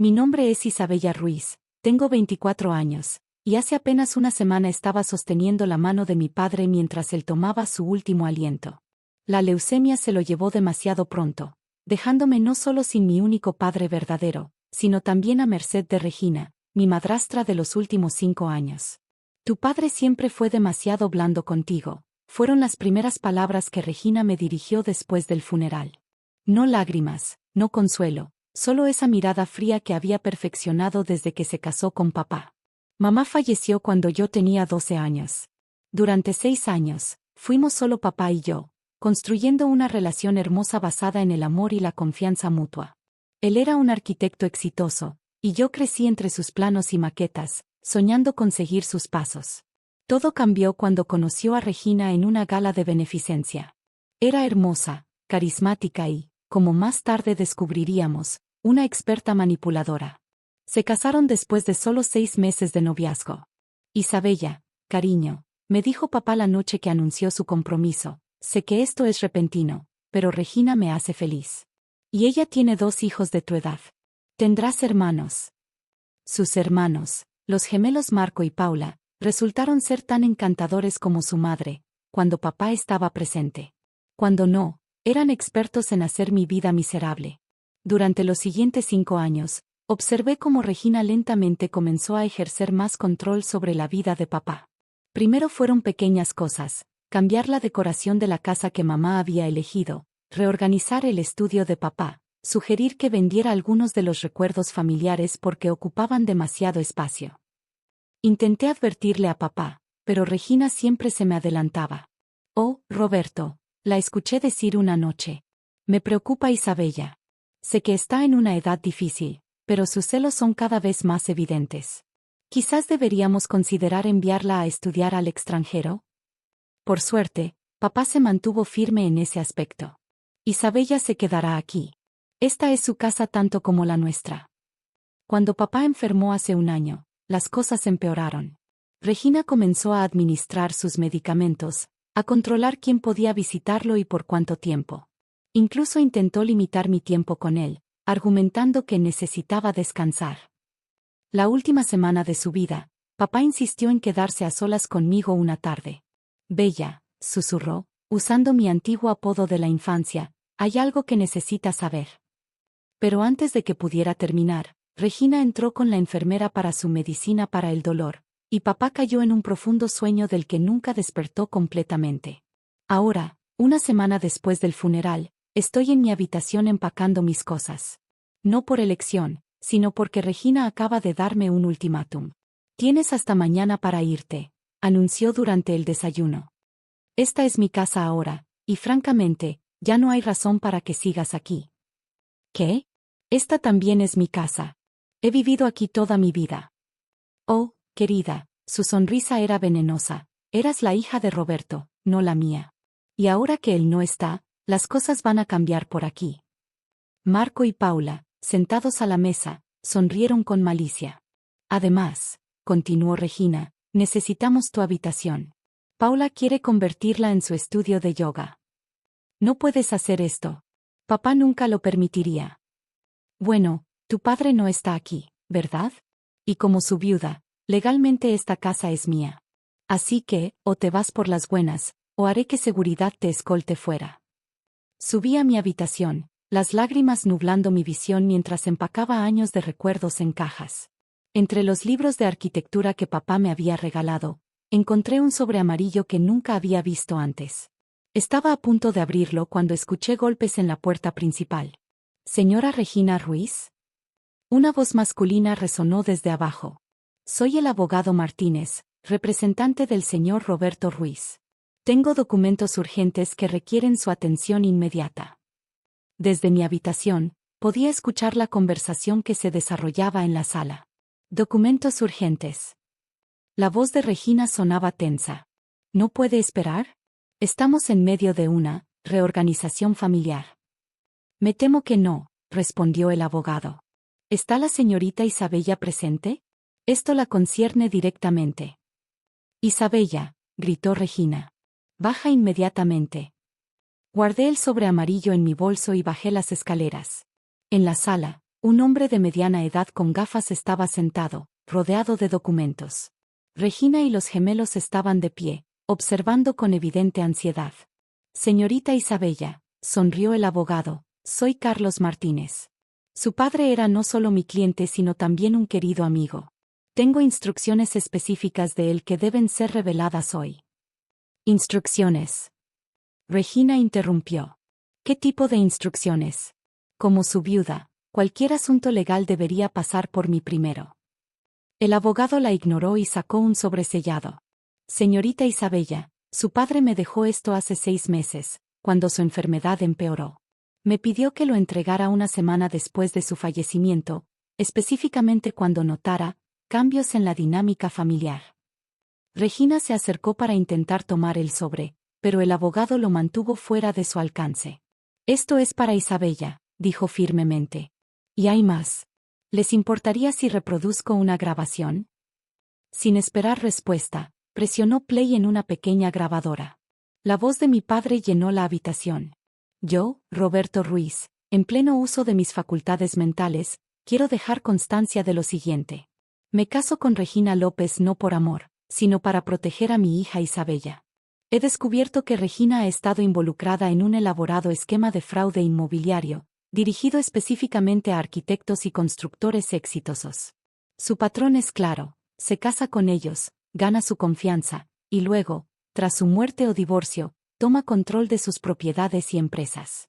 Mi nombre es Isabella Ruiz, tengo 24 años, y hace apenas una semana estaba sosteniendo la mano de mi padre mientras él tomaba su último aliento. La leucemia se lo llevó demasiado pronto, dejándome no solo sin mi único padre verdadero, sino también a merced de Regina, mi madrastra de los últimos 5 años. Tu padre siempre fue demasiado blando contigo, fueron las primeras palabras que Regina me dirigió después del funeral. No lágrimas, no consuelo, solo esa mirada fría que había perfeccionado desde que se casó con papá. Mamá falleció cuando yo tenía 12 años. Durante 6 años, fuimos solo papá y yo, construyendo una relación hermosa basada en el amor y la confianza mutua. Él era un arquitecto exitoso, y yo crecí entre sus planos y maquetas, soñando con seguir sus pasos. Todo cambió cuando conoció a Regina en una gala de beneficencia. Era hermosa, carismática y, como más tarde descubriríamos, una experta manipuladora. Se casaron después de solo 6 meses de noviazgo. Isabella, cariño, me dijo papá la noche que anunció su compromiso, sé que esto es repentino, pero Regina me hace feliz. Y ella tiene 2 hijos de tu edad. ¿Tendrás hermanos? Sus hermanos, los gemelos Marco y Paula, resultaron ser tan encantadores como su madre, cuando papá estaba presente. Cuando no, eran expertos en hacer mi vida miserable. Durante los siguientes 5 años, observé cómo Regina lentamente comenzó a ejercer más control sobre la vida de papá. Primero fueron pequeñas cosas, cambiar la decoración de la casa que mamá había elegido, reorganizar el estudio de papá, sugerir que vendiera algunos de los recuerdos familiares porque ocupaban demasiado espacio. Intenté advertirle a papá, pero Regina siempre se me adelantaba. Oh, Roberto, la escuché decir una noche. Me preocupa Isabella. Sé que está en una edad difícil, pero sus celos son cada vez más evidentes. Quizás deberíamos considerar enviarla a estudiar al extranjero. Por suerte, papá se mantuvo firme en ese aspecto. Isabella se quedará aquí. Esta es su casa tanto como la nuestra. Cuando papá enfermó hace un año, las cosas empeoraron. Regina comenzó a administrar sus medicamentos, a controlar quién podía visitarlo y por cuánto tiempo. Incluso intentó limitar mi tiempo con él, argumentando que necesitaba descansar. La última semana de su vida, papá insistió en quedarse a solas conmigo una tarde. Bella, susurró, usando mi antiguo apodo de la infancia, hay algo que necesitas saber. Pero antes de que pudiera terminar, Regina entró con la enfermera para su medicina para el dolor, y papá cayó en un profundo sueño del que nunca despertó completamente. Ahora, una semana después del funeral, estoy en mi habitación empacando mis cosas. No por elección, sino porque Regina acaba de darme un ultimátum. Tienes hasta mañana para irte, anunció durante el desayuno. Esta es mi casa ahora, y francamente, ya no hay razón para que sigas aquí. ¿Qué? Esta también es mi casa. He vivido aquí toda mi vida. Oh, querida, su sonrisa era venenosa. Eras la hija de Roberto, no la mía. Y ahora que él no está, las cosas van a cambiar por aquí. Marco y Paula, sentados a la mesa, sonrieron con malicia. Además, continuó Regina, necesitamos tu habitación. Paula quiere convertirla en su estudio de yoga. No puedes hacer esto. Papá nunca lo permitiría. Bueno, tu padre no está aquí, ¿verdad? Y como su viuda, legalmente esta casa es mía. Así que, o te vas por las buenas, o haré que seguridad te escolte fuera. Subí a mi habitación, las lágrimas nublando mi visión mientras empacaba años de recuerdos en cajas. Entre los libros de arquitectura que papá me había regalado, encontré un sobre amarillo que nunca había visto antes. Estaba a punto de abrirlo cuando escuché golpes en la puerta principal. ¿Señora Regina Ruiz? Una voz masculina resonó desde abajo. Soy el abogado Martínez, representante del señor Roberto Ruiz. Tengo documentos urgentes que requieren su atención inmediata. Desde mi habitación, podía escuchar la conversación que se desarrollaba en la sala. Documentos urgentes. La voz de Regina sonaba tensa. ¿No puede esperar? Estamos en medio de una reorganización familiar. Me temo que no, respondió el abogado. ¿Está la señorita Isabella presente? Esto la concierne directamente. Isabella, gritó Regina. Baja inmediatamente. Guardé el sobre amarillo en mi bolso y bajé las escaleras. En la sala, Un hombre de mediana edad con gafas estaba sentado, rodeado de documentos. Regina y los gemelos estaban de pie, observando con evidente ansiedad. Señorita Isabella, sonrió el abogado, soy Carlos Martínez. Su padre era no solo mi cliente sino también un querido amigo. Tengo instrucciones específicas de él que deben ser reveladas hoy. Instrucciones. Regina interrumpió. ¿Qué tipo de instrucciones? Como su viuda, cualquier asunto legal debería pasar por mí primero. El abogado la ignoró y sacó un sobresellado. Señorita Isabella, su padre me dejó esto hace 6 meses, cuando su enfermedad empeoró. Me pidió que lo entregara una semana después de su fallecimiento, específicamente cuando notara cambios en la dinámica familiar. Regina se acercó para intentar tomar el sobre, pero el abogado lo mantuvo fuera de su alcance. Esto es para Isabella, dijo firmemente. Y hay más. ¿Les importaría si reproduzco una grabación? Sin esperar respuesta, presionó play en una pequeña grabadora. La voz de mi padre llenó la habitación. Yo, Roberto Ruiz, en pleno uso de mis facultades mentales, quiero dejar constancia de lo siguiente. Me caso con Regina López no por amor, sino para proteger a mi hija Isabella. He descubierto que Regina ha estado involucrada en un elaborado esquema de fraude inmobiliario, dirigido específicamente a arquitectos y constructores exitosos. Su patrón es claro, se casa con ellos, gana su confianza, y luego, tras su muerte o divorcio, toma control de sus propiedades y empresas.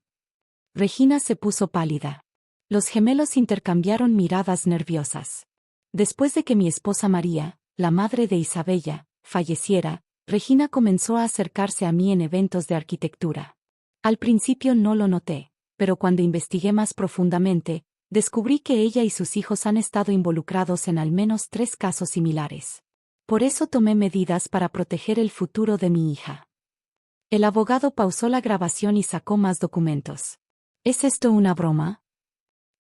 Regina se puso pálida. Los gemelos intercambiaron miradas nerviosas. Después de que mi esposa María, la madre de Isabella, falleciera, Regina comenzó a acercarse a mí en eventos de arquitectura. Al principio no lo noté, pero cuando investigué más profundamente, descubrí que ella y sus hijos han estado involucrados en al menos 3 casos similares. Por eso tomé medidas para proteger el futuro de mi hija. El abogado pausó la grabación y sacó más documentos. ¿Es esto una broma?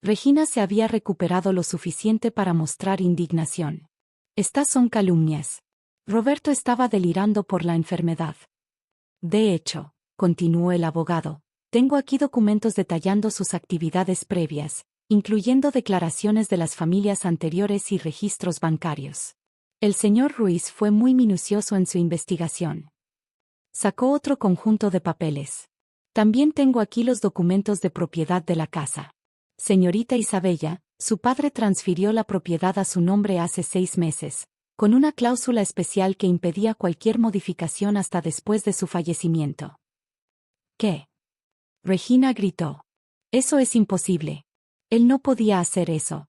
Regina se había recuperado lo suficiente para mostrar indignación. Estas son calumnias. Roberto estaba delirando por la enfermedad. De hecho, continuó el abogado, tengo aquí documentos detallando sus actividades previas, incluyendo declaraciones de las familias anteriores y registros bancarios. El señor Ruiz fue muy minucioso en su investigación. Sacó otro conjunto de papeles. También tengo aquí los documentos de propiedad de la casa. Señorita Isabella, su padre transfirió la propiedad a su nombre hace 6 meses, con una cláusula especial que impedía cualquier modificación hasta después de su fallecimiento. ¿Qué? Regina gritó. Eso es imposible. Él no podía hacer eso.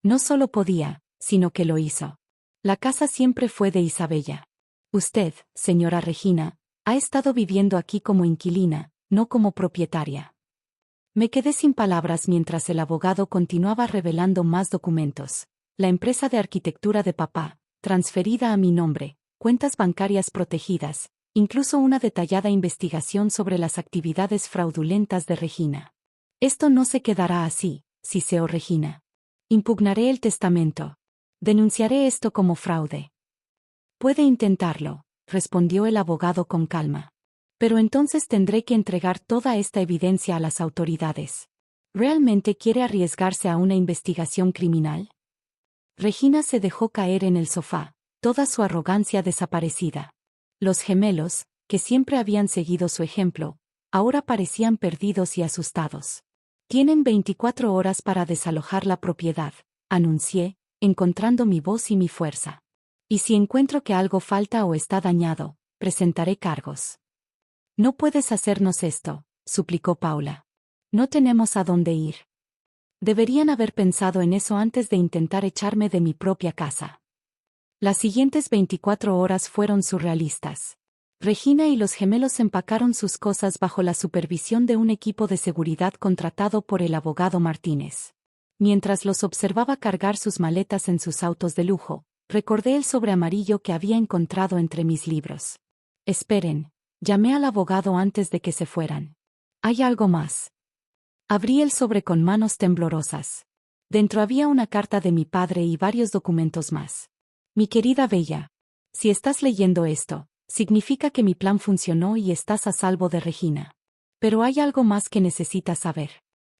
No solo podía, sino que lo hizo. La casa siempre fue de Isabella. Usted, señora Regina, ha estado viviendo aquí como inquilina, no como propietaria. Me quedé sin palabras mientras el abogado continuaba revelando más documentos. La empresa de arquitectura de papá, transferida a mi nombre, cuentas bancarias protegidas, incluso una detallada investigación sobre las actividades fraudulentas de Regina. Esto no se quedará así, siseó Regina. Impugnaré el testamento. Denunciaré esto como fraude. Puede intentarlo, respondió el abogado con calma. Pero entonces tendré que entregar toda esta evidencia a las autoridades. ¿Realmente quiere arriesgarse a una investigación criminal? Regina se dejó caer en el sofá, toda su arrogancia desaparecida. Los gemelos, que siempre habían seguido su ejemplo, ahora parecían perdidos y asustados. Tienen 24 horas para desalojar la propiedad, anuncié, encontrando mi voz y mi fuerza. Y si encuentro que algo falta o está dañado, presentaré cargos. No puedes hacernos esto, suplicó Paula. No tenemos a dónde ir. Deberían haber pensado en eso antes de intentar echarme de mi propia casa. Las siguientes 24 horas fueron surrealistas. Regina y los gemelos empacaron sus cosas bajo la supervisión de un equipo de seguridad contratado por el abogado Martínez. Mientras los observaba cargar sus maletas en sus autos de lujo, recordé el sobre amarillo que había encontrado entre mis libros. Esperen, llamé al abogado antes de que se fueran. ¿Hay algo más? Abrí el sobre con manos temblorosas. Dentro había una carta de mi padre y varios documentos más. Mi querida Bella, si estás leyendo esto, significa que mi plan funcionó y estás a salvo de Regina. Pero hay algo más que necesitas saber.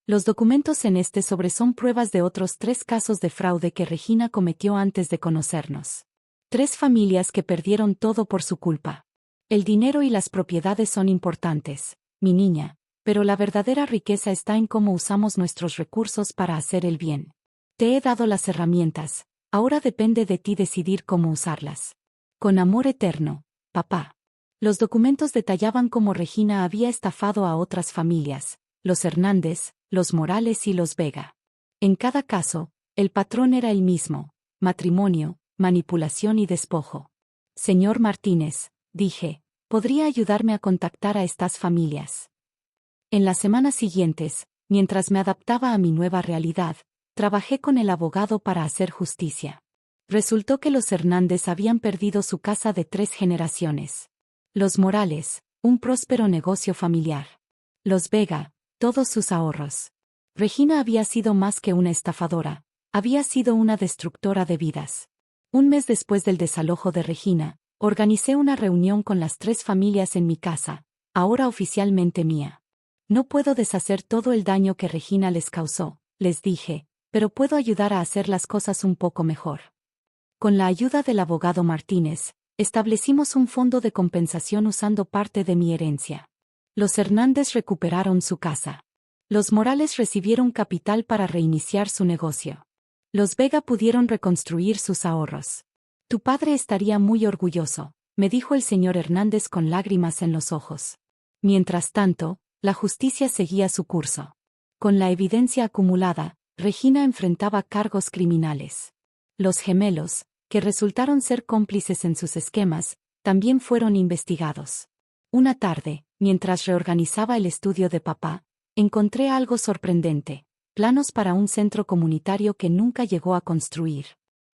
Los documentos en este sobre son pruebas de otros 3 casos de fraude que Regina cometió antes de conocernos. 3 familias que perdieron todo por su culpa. El dinero y las propiedades son importantes, mi niña, pero la verdadera riqueza está en cómo usamos nuestros recursos para hacer el bien. Te he dado las herramientas, ahora depende de ti decidir cómo usarlas. Con amor eterno, papá. Los documentos detallaban cómo Regina había estafado a otras familias, los Hernández, los Morales y los Vega. En cada caso, el patrón era el mismo: matrimonio, manipulación y despojo. Señor Martínez, dije, ¿podría ayudarme a contactar a estas familias? En las semanas siguientes, mientras me adaptaba a mi nueva realidad, trabajé con el abogado para hacer justicia. Resultó que los Hernández habían perdido su casa de 3 generaciones. Los Morales, un próspero negocio familiar. Los Vega, todos sus ahorros. Regina había sido más que una estafadora, había sido una destructora de vidas. Un mes después del desalojo de Regina, organicé una reunión con las 3 familias en mi casa, ahora oficialmente mía. No puedo deshacer todo el daño que Regina les causó, les dije, pero puedo ayudar a hacer las cosas un poco mejor. Con la ayuda del abogado Martínez, establecimos un fondo de compensación usando parte de mi herencia. Los Hernández recuperaron su casa. Los Morales recibieron capital para reiniciar su negocio. Los Vega pudieron reconstruir sus ahorros. Tu padre estaría muy orgulloso, me dijo el señor Hernández con lágrimas en los ojos. Mientras tanto, la justicia seguía su curso. Con la evidencia acumulada, Regina enfrentaba cargos criminales. Los gemelos, que resultaron ser cómplices en sus esquemas, también fueron investigados. Una tarde, mientras reorganizaba el estudio de papá, encontré algo sorprendente: planos para un centro comunitario que nunca llegó a construir.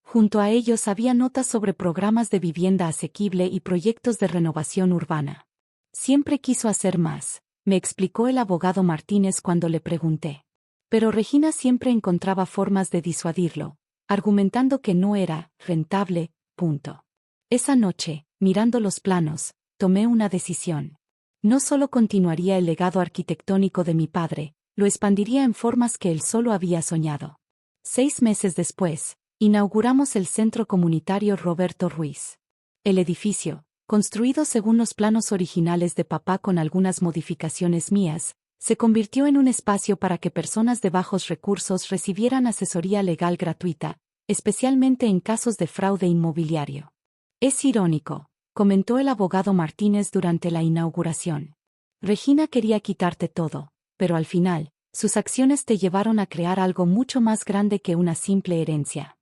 Junto a ellos había notas sobre programas de vivienda asequible y proyectos de renovación urbana. Siempre quiso hacer más, me explicó el abogado Martínez cuando le pregunté. Pero Regina siempre encontraba formas de disuadirlo, argumentando que no era rentable, punto. Esa noche, mirando los planos, tomé una decisión. No solo continuaría el legado arquitectónico de mi padre, lo expandiría en formas que él solo había soñado. 6 meses después, inauguramos el Centro Comunitario Roberto Ruiz. El edificio, construido según los planos originales de papá con algunas modificaciones mías, se convirtió en un espacio para que personas de bajos recursos recibieran asesoría legal gratuita, especialmente en casos de fraude inmobiliario. Es irónico, comentó el abogado Martínez durante la inauguración. Regina quería quitarte todo, pero al final, sus acciones te llevaron a crear algo mucho más grande que una simple herencia.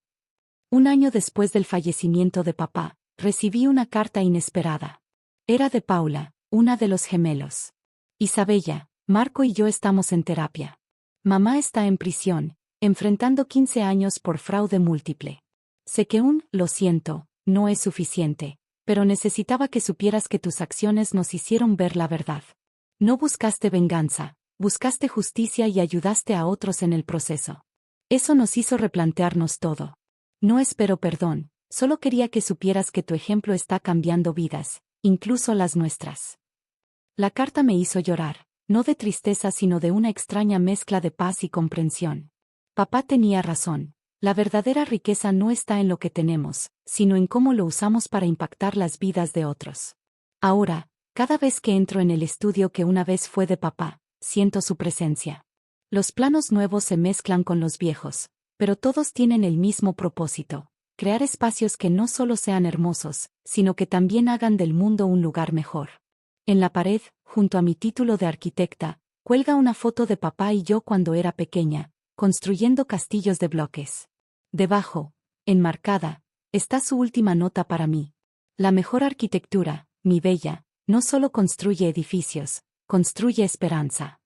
Un año después del fallecimiento de papá, recibí una carta inesperada. Era de Paula, una de los gemelos. Isabella, Marco y yo estamos en terapia. Mamá está en prisión, enfrentando 15 años por fraude múltiple. Sé que lo siento, no es suficiente, pero necesitaba que supieras que tus acciones nos hicieron ver la verdad. No buscaste venganza, buscaste justicia y ayudaste a otros en el proceso. Eso nos hizo replantearnos todo. No espero perdón, solo quería que supieras que tu ejemplo está cambiando vidas, incluso las nuestras. La carta me hizo llorar, no de tristeza sino de una extraña mezcla de paz y comprensión. Papá tenía razón, la verdadera riqueza no está en lo que tenemos, sino en cómo lo usamos para impactar las vidas de otros. Ahora, cada vez que entro en el estudio que una vez fue de papá, siento su presencia. Los planos nuevos se mezclan con los viejos, pero todos tienen el mismo propósito: crear espacios que no solo sean hermosos, sino que también hagan del mundo un lugar mejor. En la pared, junto a mi título de arquitecta, cuelga una foto de papá y yo cuando era pequeña, construyendo castillos de bloques. Debajo, enmarcada, está su última nota para mí. La mejor arquitectura, mi bella, no solo construye edificios, construye esperanza.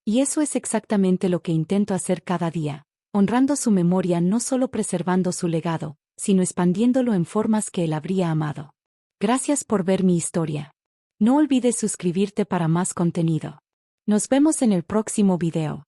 Y eso es exactamente lo que intento hacer cada día, honrando su memoria, no solo preservando su legado, sino expandiéndolo en formas que él habría amado. Gracias por ver mi historia. No olvides suscribirte para más contenido. Nos vemos en el próximo video.